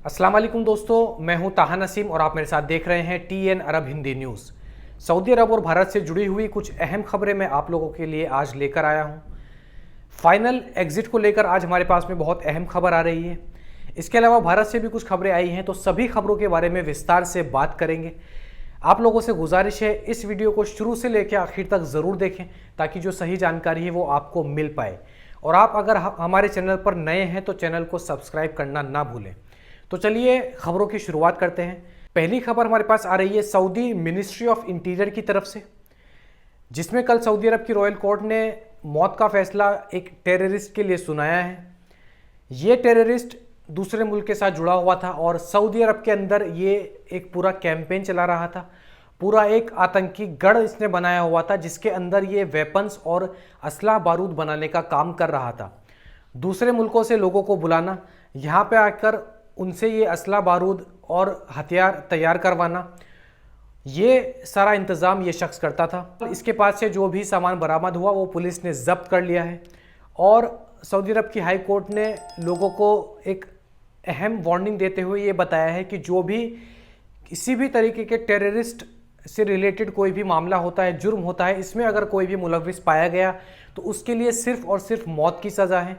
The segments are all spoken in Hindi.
अस्सलाम वालेकुम दोस्तों, मैं हूं ताहा नसीम और आप मेरे साथ देख रहे हैं TN अरब हिंदी न्यूज़। सऊदी अरब और भारत से जुड़ी हुई कुछ अहम खबरें मैं आप लोगों के लिए आज लेकर आया हूं। फाइनल एग्जिट को लेकर आज हमारे पास में बहुत अहम खबर आ रही है। इसके अलावा भारत से भी कुछ खबरें आई हैं, तो सभी खबरों के बारे में विस्तार से बात करेंगे। आप लोगों से गुजारिश है, इस वीडियो को शुरू से लेकर आखिर तक ज़रूर देखें ताकि जो सही जानकारी है वो आपको मिल पाए। और आप अगर हमारे चैनल पर नए हैं तो चैनल को सब्सक्राइब करना ना भूलें। तो चलिए खबरों की शुरुआत करते हैं। पहली खबर हमारे पास आ रही है सऊदी मिनिस्ट्री ऑफ इंटीरियर की तरफ से, जिसमें कल सऊदी अरब की रॉयल कोर्ट ने मौत का फैसला एक टेररिस्ट के लिए सुनाया है। ये टेररिस्ट दूसरे मुल्क के साथ जुड़ा हुआ था और सऊदी अरब के अंदर ये एक पूरा कैंपेन चला रहा था। पूरा एक आतंकी गढ़ इसने बनाया हुआ था जिसके अंदर ये वेपन्स और असला बारूद बनाने का काम कर रहा था। दूसरे मुल्कों से लोगों को बुलाना, यहाँ पे आकर उनसे ये असला बारूद और हथियार तैयार करवाना, ये सारा इंतज़ाम ये शख्स करता था। इसके पास से जो भी सामान बरामद हुआ वो पुलिस ने जब्त कर लिया है और सऊदी अरब की हाई कोर्ट ने लोगों को एक अहम वार्निंग देते हुए ये बताया है कि जो भी किसी भी तरीके के टेररिस्ट से रिलेटेड कोई भी मामला होता है, जुर्म होता है, इसमें अगर कोई भी मुलविस पाया गया तो उसके लिए सिर्फ और सिर्फ मौत की सज़ा है।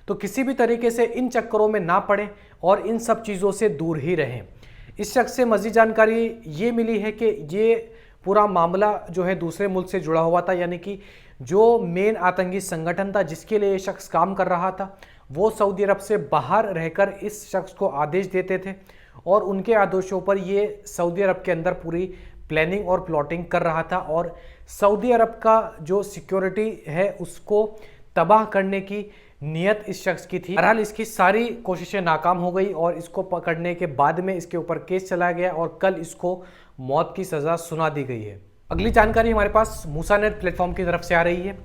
तो किसी भी तरीके से इन चक्करों में ना पड़ें और इन सब चीज़ों से दूर ही रहें। इस शख्स से मज़ीद जानकारी ये मिली है कि ये पूरा मामला जो है दूसरे मुल्क से जुड़ा हुआ था, यानी कि जो मेन आतंकी संगठन था जिसके लिए ये शख्स काम कर रहा था वो सऊदी अरब से बाहर रहकर इस शख्स को आदेश देते थे और उनके आदेशों पर ये सऊदी अरब के अंदर पूरी प्लानिंग और प्लॉटिंग कर रहा था और सऊदी अरब का जो सिक्योरिटी है उसको तबाह करने की नियत इस शख्स की थी। बहरहाल इसकी सारी कोशिशें नाकाम हो गई और इसको पकड़ने के बाद में इसके ऊपर केस चलाया गया और कल इसको मौत की सज़ा सुना दी गई है। अगली जानकारी हमारे पास मूसानेट प्लेटफॉर्म की तरफ से आ रही है।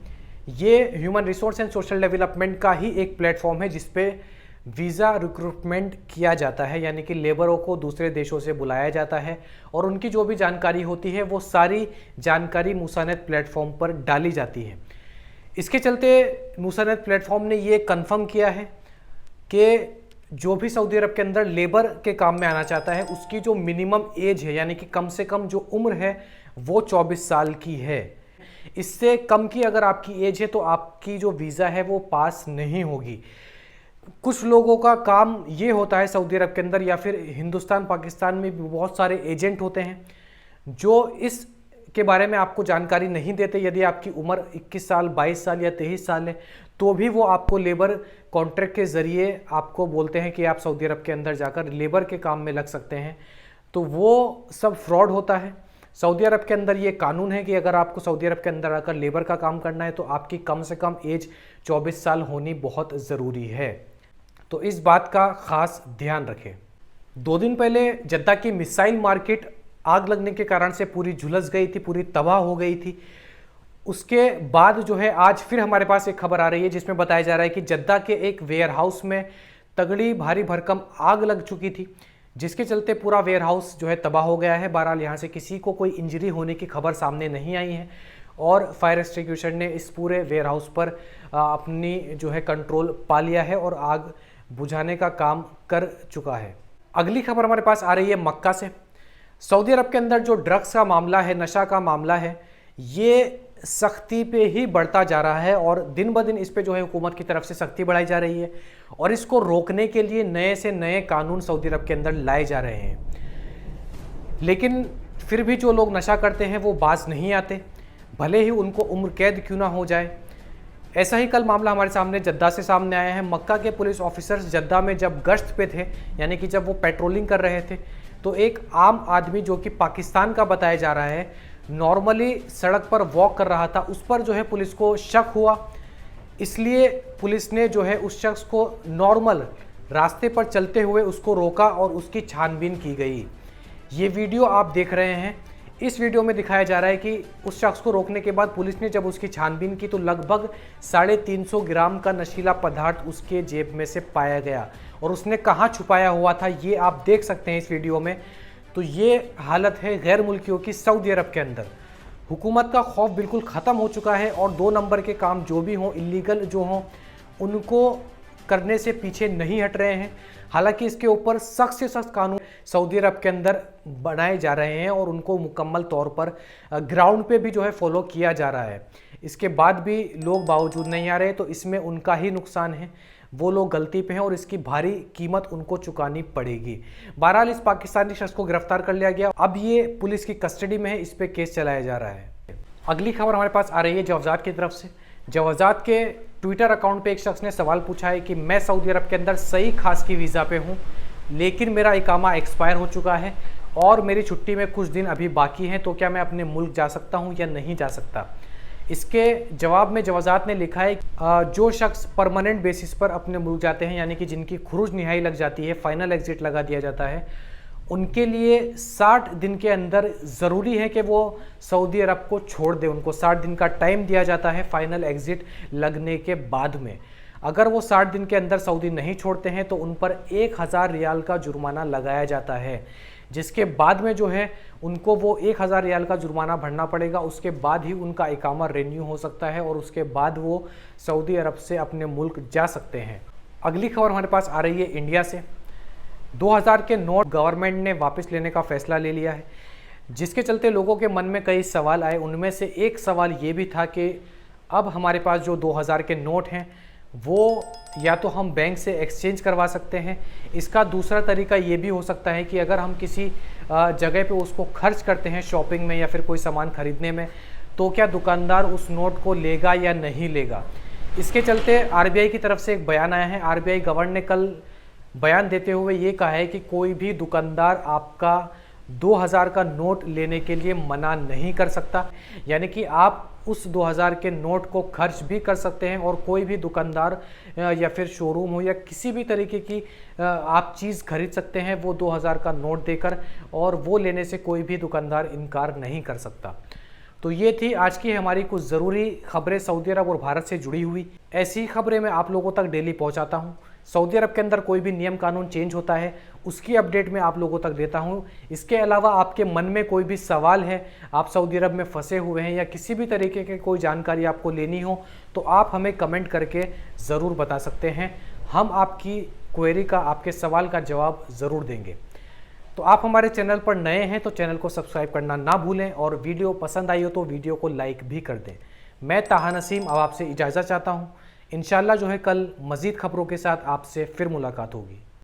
ये human resource and social development का ही एक प्लेटफॉर्म है जिसपे वीज़ा रिक्रूटमेंट किया जाता है, यानी कि लेबरों को दूसरे देशों से बुलाया जाता है और उनकी जो भी जानकारी होती है वो सारी जानकारी मूसानेट प्लेटफॉर्म पर डाली जाती है। इसके चलते मूसानेट प्लेटफॉर्म ने ये कंफर्म किया है कि जो भी सऊदी अरब के अंदर लेबर के काम में आना चाहता है उसकी जो मिनिमम एज है, यानी कि कम से कम जो उम्र है वो 24 साल की है। इससे कम की अगर आपकी एज है तो आपकी जो वीज़ा है वो पास नहीं होगी। कुछ लोगों का काम ये होता है सऊदी अरब के अंदर या फिर हिंदुस्तान पाकिस्तान में भी बहुत सारे एजेंट होते हैं जो इस के बारे में आपको जानकारी नहीं देते। यदि आपकी उम्र 21 साल, 22 साल या 23 साल है तो भी वो आपको लेबर कॉन्ट्रैक्ट के ज़रिए आपको बोलते हैं कि आप सऊदी अरब के अंदर जाकर लेबर के काम में लग सकते हैं, तो वो सब फ्रॉड होता है। सऊदी अरब के अंदर ये कानून है कि अगर आपको सऊदी अरब के अंदर आकर लेबर का काम करना है तो आपकी कम से कम एज 24 साल होनी बहुत ज़रूरी है, तो इस बात का ख़ास ध्यान रखें। 2 दिन पहले जद्दा की मिसाइल मार्केट आग लगने के कारण से पूरी झुलस गई थी, पूरी तबाह हो गई थी। उसके बाद जो है आज फिर हमारे पास एक खबर आ रही है जिसमें बताया जा रहा है कि जद्दा के एक वेयर हाउस में तगड़ी भारी भरकम आग लग चुकी थी जिसके चलते पूरा वेयर हाउस जो है तबाह हो गया है। बहरहाल यहाँ से किसी को कोई इंजरी होने की खबर सामने नहीं आई है और फायर एक्सटिंग्विशर ने इस पूरे वेयर हाउस पर अपनी जो है कंट्रोल पा लिया है और आग बुझाने का काम कर चुका है। अगली खबर हमारे पास आ रही है मक्का से। सऊदी अरब के अंदर जो ड्रग्स का मामला है, नशा का मामला है, ये सख्ती पे ही बढ़ता जा रहा है और दिन ब दिन इस पे जो है हुकूमत की तरफ से सख्ती बढ़ाई जा रही है और इसको रोकने के लिए नए से नए कानून सऊदी अरब के अंदर लाए जा रहे हैं। लेकिन फिर भी जो लोग नशा करते हैं वो बाज नहीं आते, भले ही उनको उम्र कैद क्यों ना हो जाए। ऐसा ही कल मामला हमारे सामने जद्दा से सामने आया है। मक्का के पुलिस ऑफिसर्स जद्दा में जब गश्त पे थे, यानी कि जब वो पेट्रोलिंग कर रहे थे, तो एक आम आदमी जो कि पाकिस्तान का बताया जा रहा है नॉर्मली सड़क पर वॉक कर रहा था, उस पर जो है पुलिस को शक हुआ, इसलिए पुलिस ने जो है उस शख्स को नॉर्मल रास्ते पर चलते हुए उसको रोका और उसकी छानबीन की गई। ये वीडियो आप देख रहे हैं। इस वीडियो में दिखाया जा रहा है कि उस शख्स को रोकने के बाद पुलिस ने जब उसकी छानबीन की तो लगभग 350 ग्राम का नशीला पदार्थ उसके जेब में से पाया गया और उसने कहाँ छुपाया हुआ था ये आप देख सकते हैं इस वीडियो में। तो ये हालत है गैर मुल्कियों की सऊदी अरब के अंदर। हुकूमत का खौफ बिल्कुल ख़त्म हो चुका है और 2 नंबर के काम जो भी हों, इलीगल जो हों, उनको करने से पीछे नहीं हट रहे हैं। हालांकि इसके ऊपर सख्त से सख्त कानून सऊदी अरब के अंदर बनाए जा रहे हैं और उनको मुकम्मल तौर पर ग्राउंड पे भी जो है फॉलो किया जा रहा है। इसके बाद भी लोग बावजूद नहीं आ रहे, तो इसमें उनका ही नुकसान है, वो लोग गलती पे हैं और इसकी भारी कीमत उनको चुकानी पड़ेगी। बहरहाल इस पाकिस्तानी शख्स को गिरफ्तार कर लिया गया, अब ये पुलिस की कस्टडी में है, इस पे केस चलाया जा रहा है। अगली खबर हमारे पास आ रही है जवाजात की तरफ से। जवाजात के ट्विटर अकाउंट पे एक शख्स ने सवाल पूछा है कि मैं सऊदी अरब के अंदर सही खास की वीज़ा पे हूँ, लेकिन मेरा इकामा एक्सपायर हो चुका है और मेरी छुट्टी में कुछ दिन अभी बाकी हैं, तो क्या मैं अपने मुल्क जा सकता हूँ या नहीं जा सकता। इसके जवाब में जवाजात ने लिखा है जो शख्स परमानेंट बेसिस पर अपने मुल्क जाते हैं, यानी कि जिनकी खुरूज निहाई लग जाती है, फाइनल एग्जिट लगा दिया जाता है, उनके लिए 60 दिन के अंदर ज़रूरी है कि वो सऊदी अरब को छोड़ दें। उनको 60 दिन का टाइम दिया जाता है फाइनल एग्जिट लगने के बाद में। अगर वो 60 दिन के अंदर सऊदी नहीं छोड़ते हैं तो उन पर 1000 रियाल का जुर्माना लगाया जाता है, जिसके बाद में जो है उनको वो 1000 रियाल का जुर्माना भरना पड़ेगा। उसके बाद ही उनका इकामा रेन्यू हो सकता है और उसके बाद वो सऊदी अरब से अपने मुल्क जा सकते हैं। अगली खबर हमारे पास आ रही है इंडिया से। 2000 के नोट गवर्नमेंट ने वापस लेने का फैसला ले लिया है, जिसके चलते लोगों के मन में कई सवाल आए। उनमें से एक सवाल ये भी था कि अब हमारे पास जो 2000 के नोट हैं वो या तो हम बैंक से एक्सचेंज करवा सकते हैं। इसका दूसरा तरीका ये भी हो सकता है कि अगर हम किसी जगह पे उसको खर्च करते हैं शॉपिंग में या फिर कोई सामान खरीदने में, तो क्या दुकानदार उस नोट को लेगा या नहीं लेगा। इसके चलते आरबीआई की तरफ से एक बयान आया है। आरबीआई गवर्नर ने कल बयान देते हुए ये कहा है कि कोई भी दुकानदार आपका 2000 का नोट लेने के लिए मना नहीं कर सकता, यानी कि आप उस 2000 के नोट को खर्च भी कर सकते हैं और कोई भी दुकानदार या फिर शोरूम हो या किसी भी तरीके की आप चीज़ खरीद सकते हैं वो 2000 का नोट देकर, और वो लेने से कोई भी दुकानदार इनकार नहीं कर सकता। तो ये थी आज की हमारी कुछ ज़रूरी खबरें सऊदी अरब और भारत से जुड़ी हुई। ऐसी खबरें मैं आप लोगों तक डेली पहुंचाता हूं। सऊदी अरब के अंदर कोई भी नियम कानून चेंज होता है उसकी अपडेट मैं आप लोगों तक देता हूं। इसके अलावा आपके मन में कोई भी सवाल है, आप सऊदी अरब में फंसे हुए हैं या किसी भी तरीके की कोई जानकारी आपको लेनी हो, तो आप हमें कमेंट करके ज़रूर बता सकते हैं। हम आपकी क्वेरी का, आपके सवाल का जवाब ज़रूर देंगे। तो आप हमारे चैनल पर नए हैं तो चैनल को सब्सक्राइब करना ना भूलें और वीडियो पसंद आई हो तो वीडियो को लाइक भी कर दें। मैं ताहा नसीम अब आपसे इजाज़त चाहता हूँ। इंशाल्लाह जो है कल मज़ीद खबरों के साथ आपसे फिर मुलाकात होगी।